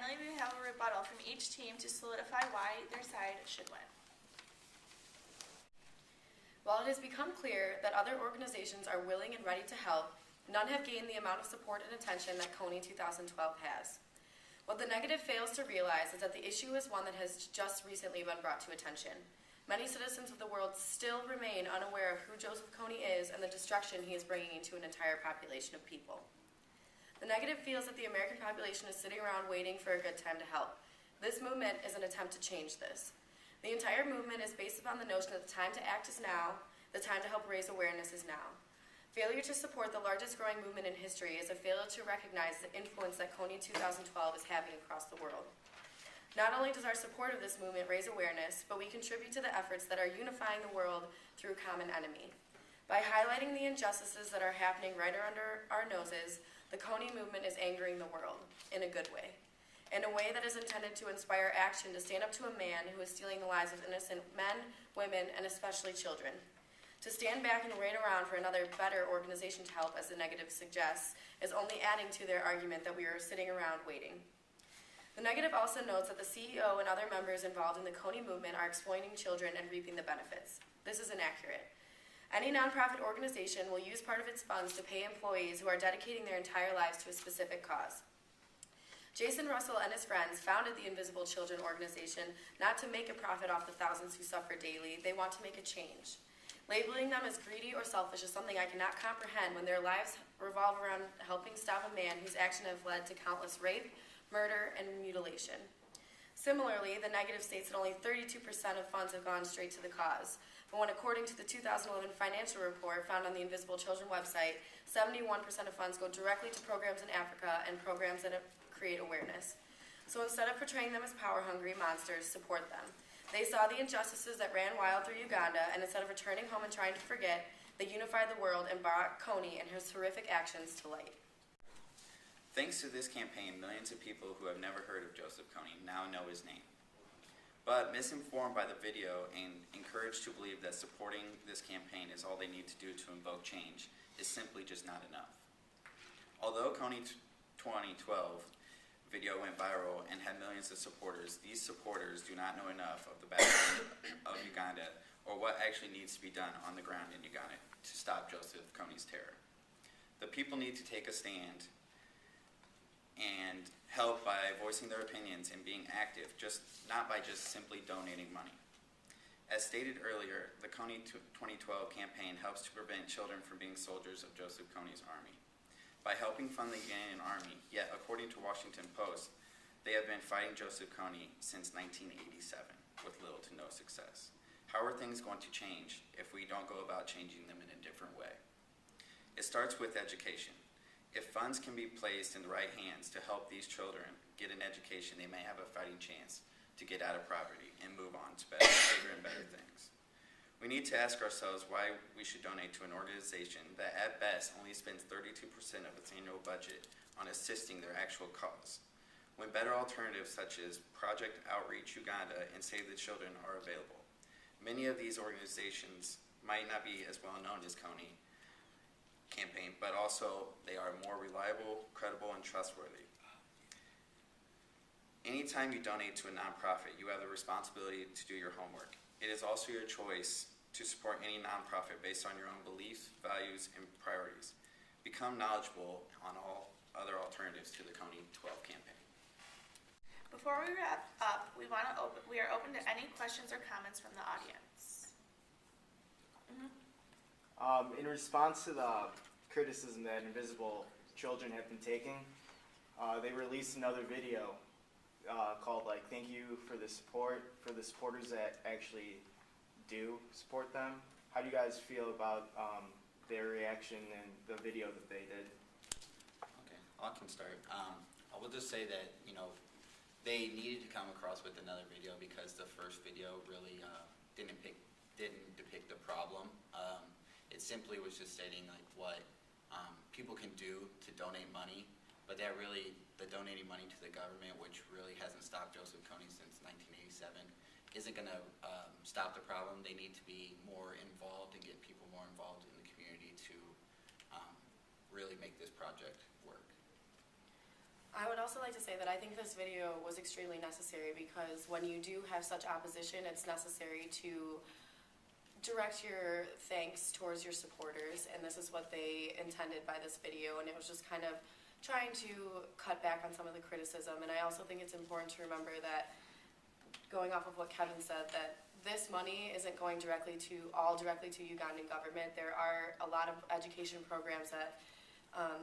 finally, we have a rebuttal from each team to solidify why their side should win. While it has become clear that other organizations are willing and ready to help, none have gained the amount of support and attention that Kony 2012 has. What the negative fails to realize is that the issue is one that has just recently been brought to attention. Many citizens of the world still remain unaware of who Joseph Kony is and the destruction he is bringing into an entire population of people. The negative feels that the American population is sitting around waiting for a good time to help. This movement is an attempt to change this. The entire movement is based upon the notion that the time to act is now, the time to help raise awareness is now. Failure to support the largest growing movement in history is a failure to recognize the influence that Kony 2012 is having across the world. Not only does our support of this movement raise awareness, but we contribute to the efforts that are unifying the world through a common enemy. By highlighting the injustices that are happening right under our noses, the Kony movement is angering the world, in a good way. In a way that is intended to inspire action to stand up to a man who is stealing the lives of innocent men, women, and especially children. To stand back and wait around for another better organization to help, as the negative suggests, is only adding to their argument that we are sitting around waiting. The negative also notes that the CEO and other members involved in the Kony movement are exploiting children and reaping the benefits. This is inaccurate. Any nonprofit organization will use part of its funds to pay employees who are dedicating their entire lives to a specific cause. Jason Russell and his friends founded the Invisible Children organization not to make a profit off the thousands who suffer daily. They want to make a change. Labeling them as greedy or selfish is something I cannot comprehend when their lives revolve around helping stop a man whose actions have led to countless rape, murder, and mutilation. Similarly, the negative states that only 32% of funds have gone straight to the cause. But when, according to the 2011 financial report found on the Invisible Children website, 71% of funds go directly to programs in Africa and programs that create awareness. So instead of portraying them as power-hungry monsters, support them. They saw the injustices that ran wild through Uganda, and instead of returning home and trying to forget, they unified the world and brought Kony and his horrific actions to light. Thanks to this campaign, millions of people who have never heard of Joseph Kony now know his name. But misinformed by the video and encouraged to believe that supporting this campaign is all they need to do to invoke change is simply just not enough. Although Kony 2012 video went viral and had millions of supporters, these supporters do not know enough of the background of Uganda or what actually needs to be done on the ground in Uganda to stop Joseph Kony's terror. The people need to take a stand and help by voicing their opinions and being active, not by just simply donating money. As stated earlier, the Kony 2012 campaign helps to prevent children from being soldiers of Joseph Kony's army. By helping fund the Ugandan army, yet according to Washington Post, they have been fighting Joseph Kony since 1987 with little to no success. How are things going to change if we don't go about changing them in a different way? It starts with education. If funds can be placed in the right hands to help these children get an education, they may have a fighting chance to get out of poverty and move on to better, bigger and better things. We need to ask ourselves why we should donate to an organization that at best only spends 32% of its annual budget on assisting their actual cause, when better alternatives such as Project Outreach Uganda and Save the Children are available. Many of these organizations might not be as well known as Kony campaign, but also they are more reliable, credible, and trustworthy. Anytime you donate to a nonprofit, you have the responsibility to do your homework. It is also your choice to support any nonprofit based on your own beliefs, values, and priorities. Become knowledgeable on all other alternatives to the Kony 12 campaign. Before we wrap up, we are open to any questions or comments from the audience. In response to the criticism that Invisible Children have been taking, they released another video called "Thank you for the support," for the supporters that actually do support them. How do you guys feel about their reaction and the video that they did? Okay, I can start. I will just say that they needed to come across with another video because the first video really didn't depict the problem. It simply was just stating what people can do to donate money, but that really, the donating money to the government, which really hasn't stopped Joseph Kony since 1987, isn't going to stop the problem. They need to be more involved and get people more involved in the community to really make this project work. I would also like to say that I think this video was extremely necessary because when you do have such opposition, it's necessary to direct your thanks towards your supporters, and this is what they intended by this video, and it was just kind of trying to cut back on some of the criticism. And I also think it's important to remember that, going off of what Kevin said, that this money isn't going directly to Ugandan government. There are a lot of education programs that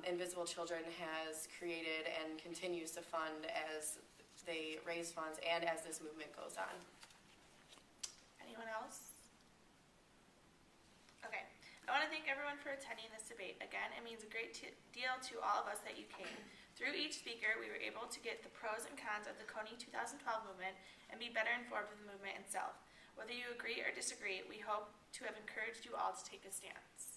Invisible Children has created and continues to fund as they raise funds and as this movement goes on. Anyone else? Okay. I want to thank everyone for attending this debate. Again, it means a great deal to all of us that you came. Through each speaker, we were able to get the pros and cons of the Kony 2012 movement and be better informed of the movement itself. Whether you agree or disagree, we hope to have encouraged you all to take a stance.